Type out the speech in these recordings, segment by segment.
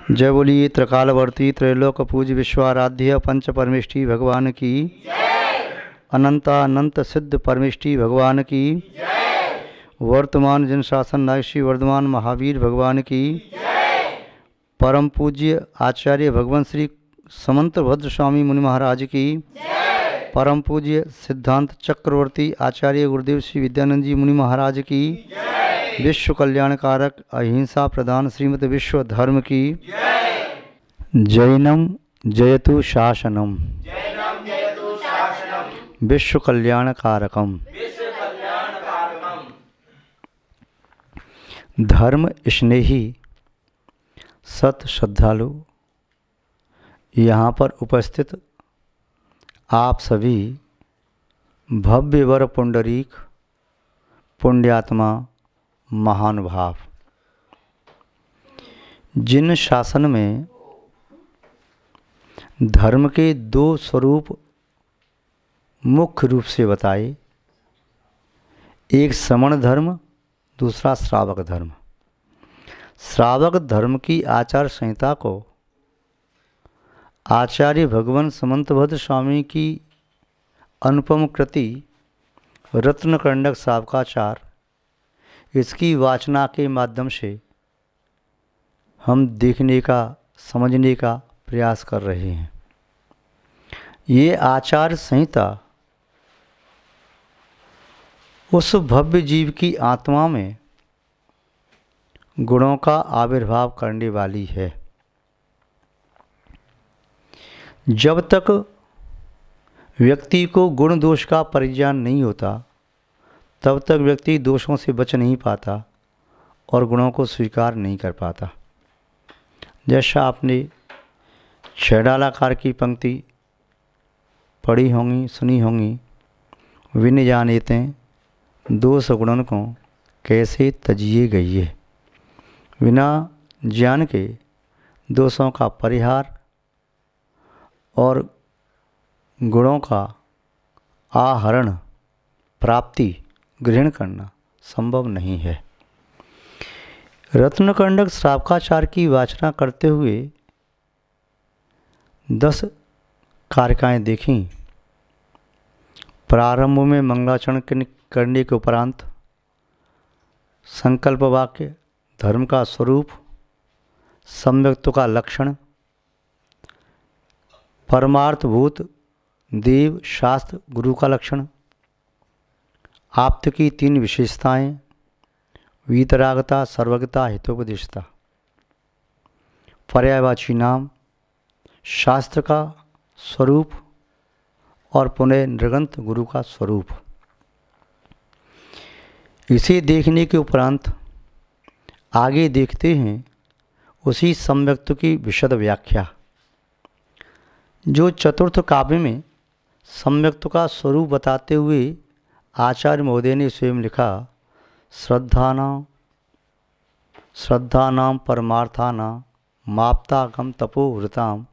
जय बोलिए त्रिकालवर्ती त्रैलोक पूज विश्वाराध्य पंच परमेष्ठी भगवान की अनंत सिद्ध परमेष्ठी भगवान की वर्तमान जन शासन नायक श्री वर्धमान महावीर भगवान की परम पूज्य आचार्य भगवान श्री समंत भद्र स्वामी मुनि महाराज की परम पूज्य सिद्धांत चक्रवर्ती आचार्य गुरुदेव श्री विद्यानंद जी मुनि महाराज की विश्व कल्याणकारक अहिंसा प्रधान श्रीमद विश्व धर्म की जैनम जयतु शासनम विश्व कल्याणकारकम धर्म स्नेही सत श्रद्धालु यहाँ पर उपस्थित आप सभी भव्य वर पुंडरीक पुण्यात्मा महानुभाव, जिन शासन में धर्म के दो स्वरूप मुख्य रूप से बताए, एक श्रमण धर्म, दूसरा श्रावक धर्म। श्रावक धर्म की आचार संहिता को आचार्य भगवान समंतभद्र स्वामी की अनुपम कृति रत्नकंडक श्रावकाचार, इसकी वाचना के माध्यम से हम देखने का समझने का प्रयास कर रहे हैं। ये आचार संहिता उस भव्य जीव की आत्मा में गुणों का आविर्भाव करने वाली है। जब तक व्यक्ति को गुण दोष का परिज्ञान नहीं होता, तब तक व्यक्ति दोषों से बच नहीं पाता और गुणों को स्वीकार नहीं कर पाता। जैसा आपने छेड़ालाकार की पंक्ति पढ़ी होंगी, सुनी होंगी, विन जानेते दोष गुणन को कैसे तजिए गइए। बिना ज्ञान के दोषों का परिहार और गुणों का आहरण प्राप्ति ग्रहण करना संभव नहीं है। रत्नकंडक श्रावकाचार की वाचना करते हुए 10 कारिकाएँ देखीं। प्रारंभ में मंगलाचरण करने के उपरांत संकल्प वाक्य, धर्म का स्वरूप, सम्यक्त्व का लक्षण, परमार्थभूत देव शास्त्र गुरु का लक्षण, आप्त की 3 विशेषताएं, वीतरागता, सर्वज्ञता, हितोपदेशता, पर्यायवाची नाम, शास्त्र का स्वरूप और पुनः निर्गंत गुरु का स्वरूप। इसे देखने के उपरांत आगे देखते हैं उसी सम्यक्त्व की विशद व्याख्या, जो चतुर्थ काव्य में सम्यक्त्व का स्वरूप बताते हुए आचार्य महोदय ने स्वयं लिखा। श्रद्धानां परमार्थानां माप्तागम तपोवृताम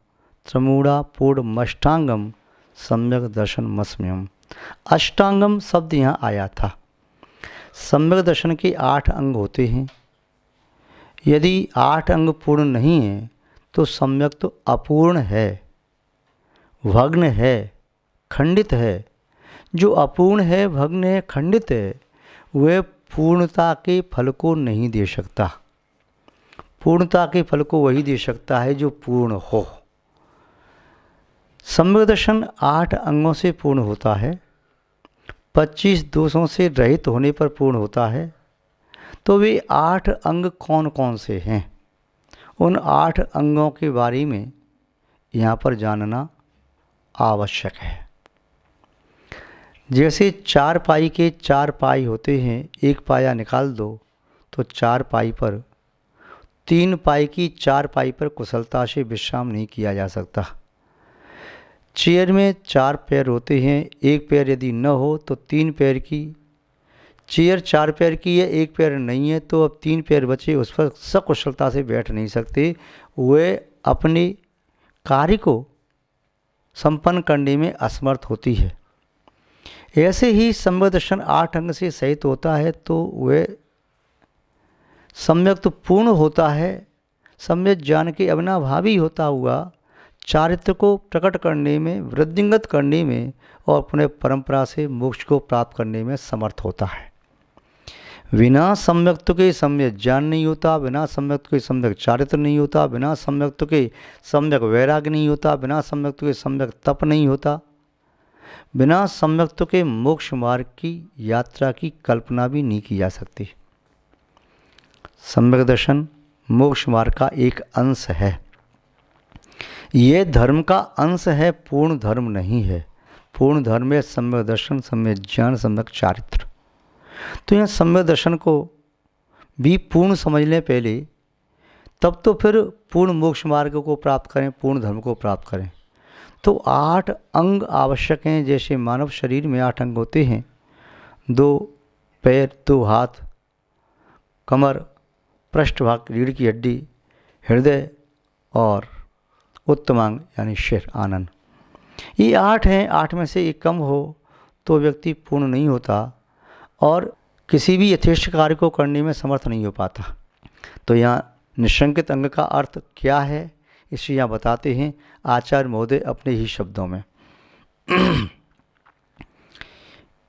त्रमूढ़ा पूर्णमष्टांगम सम्यक दर्शन मस्म्यम। अष्टांगम शब्द यहाँ आया था। सम्यक दर्शन के 8 अंग होते हैं। यदि 8 अंग पूर्ण नहीं है तो सम्यक तो अपूर्ण है, भग्न है, खंडित है। जो अपूर्ण है, भग्न है, खंडित है, वह पूर्णता के फल को नहीं दे सकता। पूर्णता के फल को वही दे सकता है जो पूर्ण हो। सम्यक दर्शन 8 अंगों से पूर्ण होता है, 25 दोषों से रहित होने पर पूर्ण होता है। तो वे 8 अंग कौन कौन से हैं, उन 8 अंगों के बारे में यहाँ पर जानना आवश्यक है। जैसे 4 पाई के 4 पाई होते हैं, एक पाया निकाल दो तो 4 पाई पर, 3 पाई की 4 पाई पर कुशलता से विश्राम नहीं किया जा सकता। चेयर में 4 पैर होते हैं, एक पैर यदि न हो तो 3 पैर की, चेयर 4 पैर की है, एक पैर नहीं है तो अब 3 पैर बचे, उस पर सकुशलता से बैठ नहीं सकते। वे अपने कार्य को संपन्न करने में असमर्थ होती है। ऐसे ही सम्यक दर्शन 8 अंग से सहित होता है तो वह सम्यक तो पूर्ण होता है, सम्यक ज्ञान के अविनाभावी होता हुआ चारित्र को प्रकट करने में, वृद्धिंगत करने में और पुनः परंपरा से मोक्ष को प्राप्त करने में समर्थ होता है। बिना सम्यक्त्व के सम्यक ज्ञान नहीं होता, बिना सम्यक्त्व के सम्यक चारित्र नहीं होता, बिना सम्यक्त्व के सम्यक वैराग्य नहीं होता, बिना सम्यक्त्व के सम्यक तप नहीं होता, बिना सम्यक्त्व के मोक्ष मार्ग की यात्रा की कल्पना भी नहीं की जा सकती। सम्यक दर्शन मोक्ष मार्ग का एक अंश है। ये धर्म का अंश है, पूर्ण धर्म नहीं है। पूर्ण धर्म है सम्यक दर्शन, सम्यक ज्ञान, सम्यक चारित्र। तो यह सम्यक दर्शन को भी पूर्ण समझ लें पहले, तब तो फिर पूर्ण मोक्ष मार्ग को प्राप्त करें, पूर्ण धर्म को प्राप्त करें। तो 8 अंग आवश्यक हैं। जैसे मानव शरीर में 8 अंग होते हैं, 2 पैर, 2 हाथ, कमर, पृष्ठभाग, रीढ़ की हड्डी, हृदय और उत्तमांग यानी शिर, आनन। ये 8 हैं। 8 में से एक कम हो तो व्यक्ति पूर्ण नहीं होता और किसी भी यथेष्ट कार्य को करने में समर्थ नहीं हो पाता। तो यहाँ निशंकित अंग का अर्थ क्या है, इसे यहाँ बताते हैं आचार्य महोदय अपने ही शब्दों में।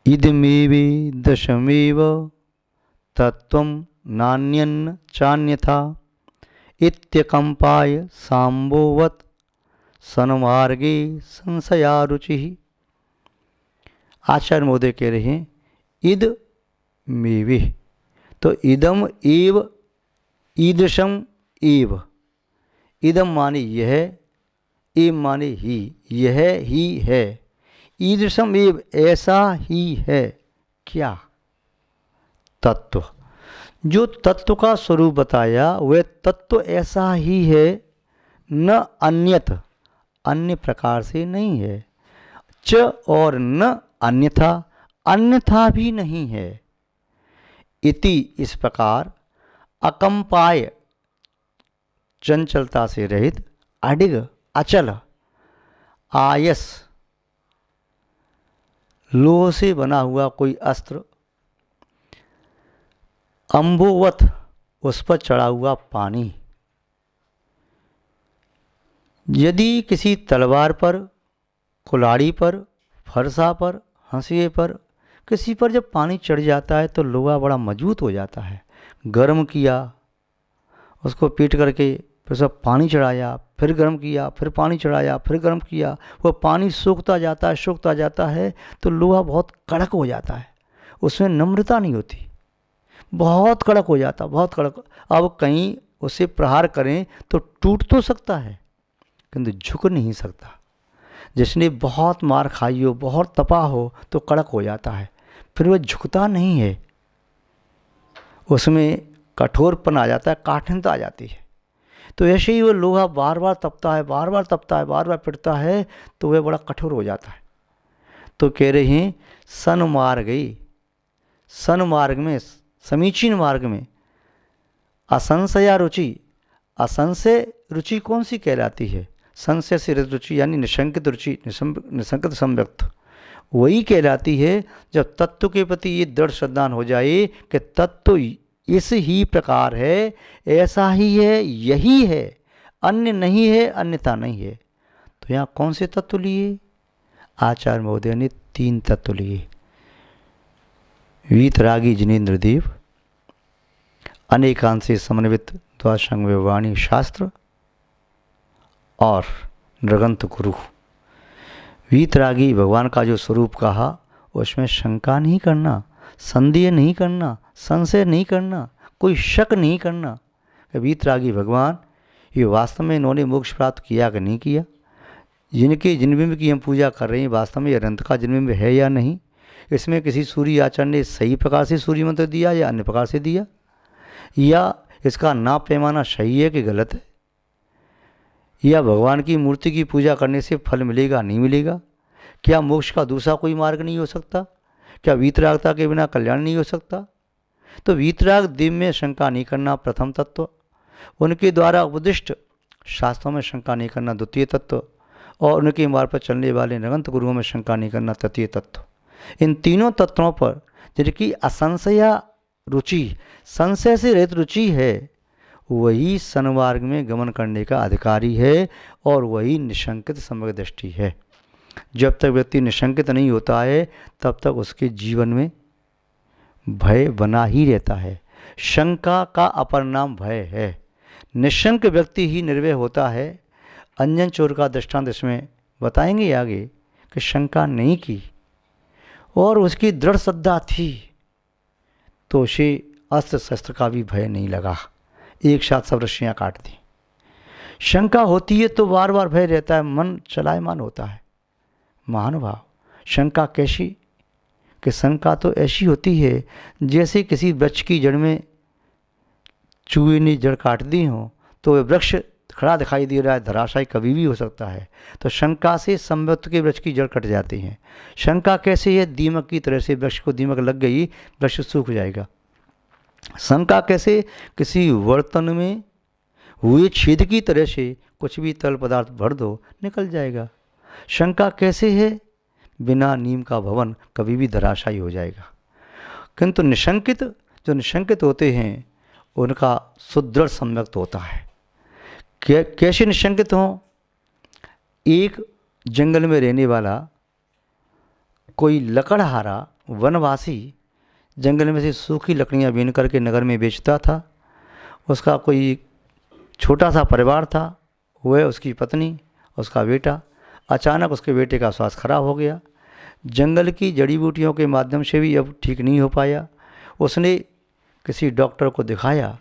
इदमेवे दशमेव तत्वं नान्यन्न चान्यथा इत्यकंपाय सांबोवत सन्मार्गे संशयारुचि। आचार्य महोदय कह रहे हैं इद मेवे, तो इदम एव, ईदृशम एव। इदम माने यह, एव माने ही, यह ही है। ईदृशम एव, ऐसा ही है। क्या? तत्व। जो तत्व का स्वरूप बताया वह तत्व ऐसा ही है, न अन्यत, अन्य प्रकार से नहीं है। च और न अन्यथा, अन्यथा भी नहीं है। इति इस प्रकार, अकंपाय चंचलता से रहित, अडिग अचल, आयस लोह से बना हुआ कोई अस्त्र, अंबोवत उस पर चढ़ा हुआ पानी। यदि किसी तलवार पर, कुल्हाड़ी पर, फरसा पर, हंसिए पर, किसी पर जब पानी चढ़ जाता है तो लोहा बड़ा मजबूत हो जाता है। गर्म किया, उसको पीट करके फिर सब पानी चढ़ाया, फिर गर्म किया, फिर पानी चढ़ाया, फिर गर्म किया, वो पानी सूखता जाता है, सूखता जाता है तो लोहा बहुत कड़क हो जाता है। उसमें नम्रता नहीं होती, बहुत कड़क हो जाता, बहुत कड़क। अब कहीं उसे प्रहार करें तो टूट तो सकता है किंतु झुक नहीं सकता। जिसने बहुत मार खाई हो, बहुत तपा हो तो कड़क हो जाता है, फिर वह झुकता नहीं है, उसमें कठोरपन आ जाता है, काठिन्यता आ जाती है। तो ऐसे ही वो लोहा बार बार तपता है, बार बार तपता है, बार बार पिटता है तो वह बड़ा कठोर हो जाता है। तो कह रहे हैं सन्मार्ग में, समीचीन मार्ग में, असंशया रुचि। असंशय रुचि कौन सी कहलाती है? संशय से रुचि यानी निशंकित रुचि, निशंकित सम्यक्त, वही कहलाती है जब तत्व के प्रति ये दृढ़ श्रद्धान हो जाए कि तत्व इस ही प्रकार है, ऐसा ही है, यही है, अन्य नहीं है, अन्यथा नहीं है। तो यहाँ कौन से तत्व लिए? आचार्य महोदय ने 3 तत्व लिए। वीतरागी जिनेन्द्र देव, अनेकांश से समन्वित द्वादशांग वाणी शास्त्र और नृगंत गुरु। वीतरागी भगवान का जो स्वरूप कहा उसमें शंका नहीं करना, संदेह नहीं करना, संशय नहीं करना, कोई शक नहीं करना। वीतरागी भगवान ये वास्तव में इन्होंने मोक्ष प्राप्त किया कि नहीं किया, जिनके जिनबिंब की हम पूजा कर रहे हैं वास्तव में अनंत का जिनबिंब है या नहीं, इसमें किसी सूर्य आचार्य ने सही प्रकार से सूर्य मंत्र दिया या अन्य प्रकार से दिया, या इसका नाप पैमाना सही है कि गलत है, या भगवान की मूर्ति की पूजा करने से फल मिलेगा नहीं मिलेगा, क्या मोक्ष का दूसरा कोई मार्ग नहीं हो सकता, क्या वीतरागता के बिना कल्याण नहीं हो सकता। तो वीतराग देव में शंका नहीं करना प्रथम तत्व, उनके द्वारा उपदिष्ट शास्त्रों में शंका नहीं करना द्वितीय तत्व, और उनके मार्ग पर चलने वाले नगंत गुरुओं में शंका नहीं करना तृतीय तत्व। इन तीनों तत्वों पर जिनकी असंशया रुचि, संशय से रहित रुचि है, वही सन्मार्ग में गमन करने का अधिकारी है और वही निशंकित सम्यक दृष्टि है। जब तक व्यक्ति निशंकित नहीं होता है तब तक उसके जीवन में भय बना ही रहता है। शंका का अपर नाम भय है। निशंक व्यक्ति ही निर्भय होता है। अंजन चोर का दृष्टांत इसमें बताएंगे आगे कि शंका नहीं की और उसकी दृढ़ श्रद्धा थी तो उसे अस्त्र शस्त्र का भी भय नहीं लगा, एक साथ सब रस्सियाँ काट दी। शंका होती है तो बार बार भय रहता है, मन चलायमान होता है। महानुभाव, शंका कैसी कि शंका तो ऐसी होती है जैसे किसी वृक्ष की जड़ में चूहे ने जड़ काट दी हो तो वह वृक्ष खड़ा दिखाई दे रहा है, धराशायी कभी भी हो सकता है। तो शंका से संवृत्त के वृक्ष की जड़ कट जाती है। शंका कैसे है? दीमक की तरह से वृक्ष को दीमक लग गई, वृक्ष सूख जाएगा। शंका कैसे? किसी बर्तन में हुए छेद की तरह से कुछ भी तरल पदार्थ भर दो, निकल जाएगा। शंका कैसे है? बिना नीम का भवन कभी भी धराशायी हो जाएगा। किंतु निशंकित, जो निशंकित होते हैं उनका सुदृढ़ सम्यक्त होता है। कैसे निशंकित हों? एक जंगल में रहने वाला कोई लकड़हारा वनवासी जंगल में से सूखी लकड़ियाँ बीन करके नगर में बेचता था। उसका कोई छोटा सा परिवार था, वह, उसकी पत्नी, उसका बेटा। अचानक उसके बेटे का स्वास्थ्य खराब हो गया। जंगल की जड़ी बूटियों के माध्यम से भी अब ठीक नहीं हो पाया। उसने किसी डॉक्टर को दिखाया,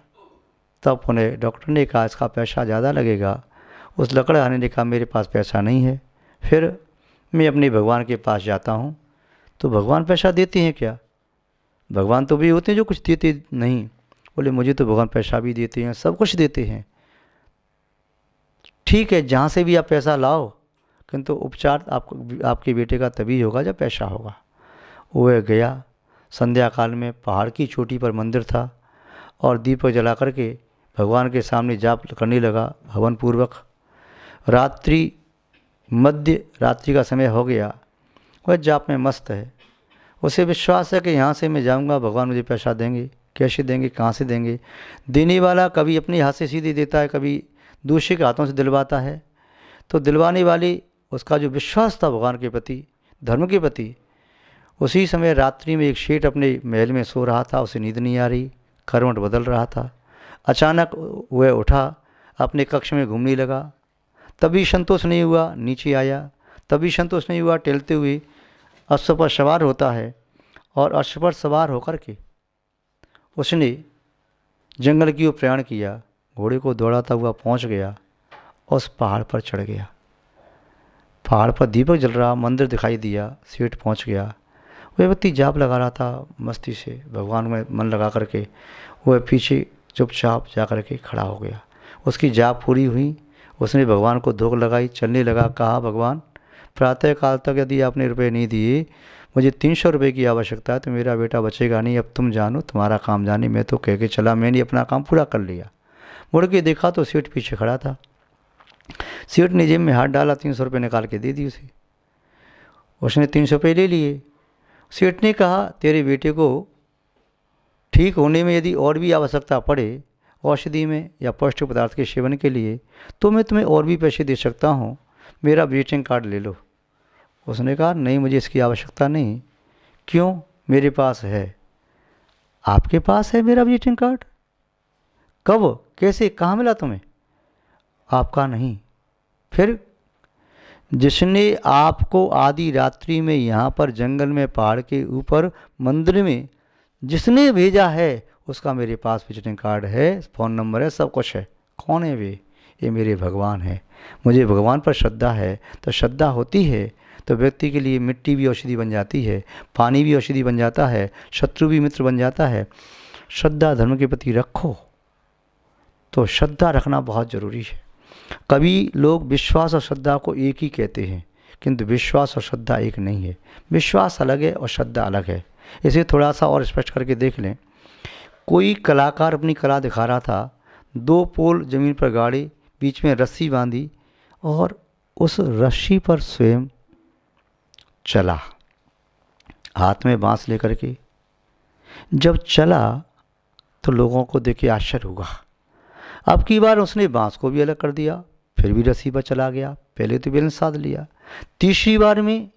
तब उन्हें डॉक्टर ने कहा इसका पैसा ज़्यादा लगेगा। उस लकड़हारे ने कहा मेरे पास पैसा नहीं है। फिर मैं अपने भगवान के पास जाता हूँ। तो भगवान पैसा देते हैं क्या? भगवान तो भी होते हैं जो कुछ देते नहीं। बोले मुझे तो भगवान पैसा भी देते हैं, सब कुछ देते हैं। ठीक है, जहाँ से भी आप पैसा लाओ, किंतु उपचार आपको आपके बेटे का तभी होगा जब पैसा होगा। वह गया। संध्या काल में पहाड़ की चोटी पर मंदिर था और दीपक जला करके भगवान के सामने जाप करने लगा हवन पूर्वक। मध्य रात्रि का समय हो गया। वह जाप में मस्त है। उसे विश्वास है कि यहाँ से मैं जाऊँगा भगवान मुझे पैसा देंगे। कैसे देंगे, कहाँ से देंगे? देने वाला कभी अपने हाथ से सीधे देता है, कभी दूसरे के हाथों से दिलवाता है। तो दिलवाने वाली, उसका जो विश्वास था भगवान के प्रति, धर्म के प्रति, उसी समय रात्रि में एक शेठ अपने महल में सो रहा था। उसे नींद नहीं आ रही, करवट बदल रहा था। अचानक वह उठा, अपने कक्ष में घूमने लगा। तभी संतोष नहीं हुआ, नीचे आया। तभी संतोष नहीं हुआ, टहलते हुए अश्व पर सवार होता है और अश्व पर सवार होकर के उसने जंगल की ओर प्रयाण किया। घोड़े को दौड़ाता हुआ पहुंच गया, उस पहाड़ पर चढ़ गया। पहाड़ पर दीपक जल रहा, मंदिर दिखाई दिया। सेठ पहुंच गया। वह व्यक्ति जाप लगा रहा था मस्ती से, भगवान में मन लगा करके। वह पीछे चुपचाप जा कर के खड़ा हो गया। उसकी जाप पूरी हुई। उसने भगवान को धोख लगाई, चलने लगा। कहा भगवान, प्रातः काल तक यदि आपने रुपए नहीं दिए, मुझे 300 रुपये की आवश्यकता है, तो मेरा बेटा बचेगा नहीं। अब तुम जानो, तुम्हारा काम जाने। मैं तो कह के चला, मैंने अपना काम पूरा कर लिया। मुड़ के देखा तो सेठ पीछे खड़ा था। सेठ ने जेब में हाथ डाला, 300 रुपये निकाल के दे दी उसे। उसने 300 रुपये ले लिए। सेठ ने कहा तेरे बेटे को ठीक होने में यदि और भी आवश्यकता पड़े, औषधि में या पौष्टिक पदार्थ के सेवन के लिए, तो मैं तुम्हें और भी पैसे दे सकता हूँ, मेरा विजिटिंग कार्ड ले लो। उसने कहा नहीं, मुझे इसकी आवश्यकता नहीं। क्यों? मेरे पास है। आपके पास है मेरा विजिटिंग कार्ड? कब, कैसे, कहाँ मिला तुम्हें? आपका नहीं। फिर? जिसने आपको आधी रात्रि में यहाँ पर जंगल में पहाड़ के ऊपर मंदिर में जिसने भेजा है, उसका मेरे पास विजिटिंग कार्ड है, फ़ोन नंबर है, सब कुछ है। कौन है वे? ये मेरे भगवान है। मुझे भगवान पर श्रद्धा है। तो श्रद्धा होती है तो व्यक्ति के लिए मिट्टी भी औषधि बन जाती है, पानी भी औषधि बन जाता है, शत्रु भी मित्र बन जाता है। श्रद्धा धर्म के प्रति रखो, तो श्रद्धा रखना बहुत ज़रूरी है। कभी लोग विश्वास और श्रद्धा को एक ही कहते हैं, किंतु विश्वास और श्रद्धा एक नहीं है। विश्वास अलग है और श्रद्धा अलग है। इसे थोड़ा सा और स्पष्ट करके देख लें। कोई कलाकार अपनी कला दिखा रहा था। 2 पोल ज़मीन पर गाड़े, बीच में रस्सी बांधी और उस रस्सी पर स्वयं चला, हाथ में बांस लेकर के। जब चला तो लोगों को देख के आश्चर्य हुआ। अब की बार उसने बांस को भी अलग कर दिया, फिर भी रस्सी पर चला गया, पहले तो बैलेंस साध लिया। तीसरी बार में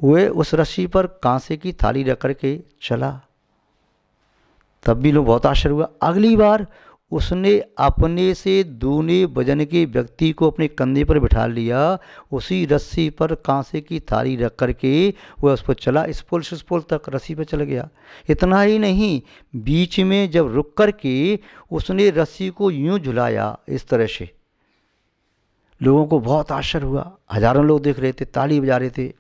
वह उस रस्सी पर कांसे की थाली रख करके चला, तब भी लोग बहुत आश्चर्य हुआ। अगली बार उसने अपने से दूने वजन के व्यक्ति को अपने कंधे पर बिठा लिया, उसी रस्सी पर कांसे की थाली रख करके वह उस पर चला, इस पुल से उस पुल तक रस्सी पर चल गया। इतना ही नहीं, बीच में जब रुक करके उसने रस्सी को यूं झुलाया इस तरह से, लोगों को बहुत आश्चर्य हुआ, हजारों लोग देख रहे थे, ताली बजा रहे थे।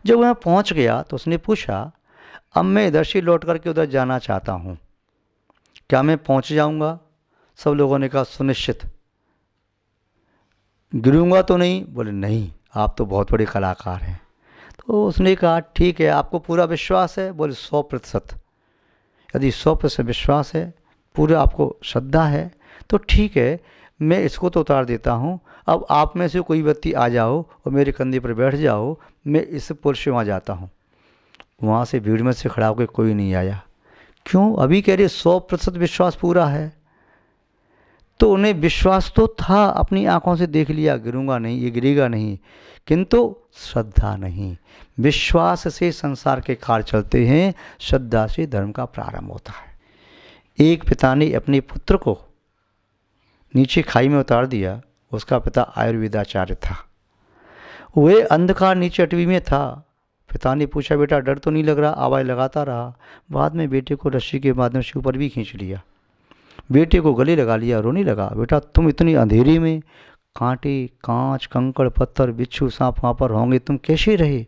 जब वह पहुंच गया तो उसने पूछा, अब मैं इधर से लौट करके उधर जाना चाहता हूँ, क्या मैं पहुंच जाऊंगा? सब लोगों ने कहा सुनिश्चित। गिरूंगा तो नहीं? बोले नहीं, आप तो बहुत बड़े कलाकार हैं। तो उसने कहा ठीक है, आपको पूरा विश्वास है? बोले 100%। यदि 100% विश्वास है, पूरा आपको श्रद्धा है, तो ठीक है, मैं इसको तो उतार देता हूँ। अब आप में से कोई व्यक्ति आ जाओ और मेरे कंधे पर बैठ जाओ, मैं इस पुल से वहाँ जाता हूँ। वहाँ से भीड़ में से खड़ा होकर कोई नहीं आया। क्यों? अभी कह रहे 100% विश्वास पूरा है। तो उन्हें विश्वास तो था, अपनी आंखों से देख लिया, गिरूंगा नहीं, ये गिरेगा नहीं, किंतु श्रद्धा नहीं। विश्वास से संसार के कार्य चलते हैं, श्रद्धा से धर्म का प्रारंभ होता है। एक पिता ने अपने पुत्र को नीचे खाई में उतार दिया। उसका पिता आयुर्वेदाचार्य था, वह अंधकार नीचे अटवी में था। पिता ने पूछा, बेटा डर तो नहीं लग रहा? आवाज़ लगाता रहा। बाद में बेटे को रस्सी के माध्यम से ऊपर भी खींच लिया, बेटे को गले लगा लिया, रोने लगा, बेटा तुम इतनी अंधेरे में, कांटे, कांच, कंकड़, पत्थर, बिच्छू, सांप वहाँ पर होंगे, तुम कैसे रहे?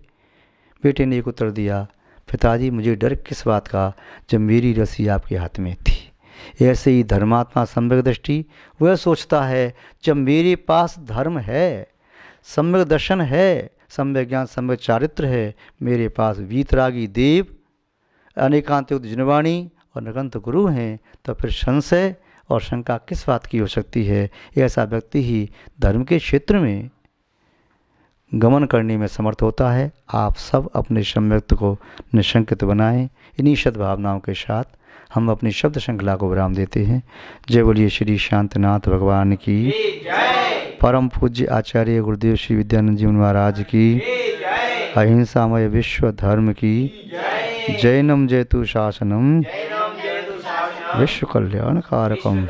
बेटे ने एक उत्तर दिया, पिताजी मुझे डर किस बात का, जब मेरी रस्सी आपके हाथ में थी। ऐसे ही धर्मात्मा सम्यक दृष्टि वह सोचता है, जब मेरे पास धर्म है, सम्यक दर्शन है, सम्यक ज्ञान, सम्यक चारित्र है, मेरे पास वीतरागी देव, अनेकांतयुक्त जिनवाणी और निरंतर गुरु हैं, तो फिर संशय और शंका किस बात की हो सकती है? ऐसा व्यक्ति ही धर्म के क्षेत्र में गमन करने में समर्थ होता है। आप सब अपने सम्यक्त्व को निशंकित बनाएं। इन्हीं सद्भावनाओं के साथ हम अपनी शब्द श्रृंखला को विराम देते हैं। जय बोलिए श्री शांतनाथ भगवान की, परम पूज्य आचार्य गुरुदेव श्री विद्यानंद जी महाराज की, अहिंसामय विश्व धर्म की, जैनम जयतु शासनम, विश्व कल्याण कारकम।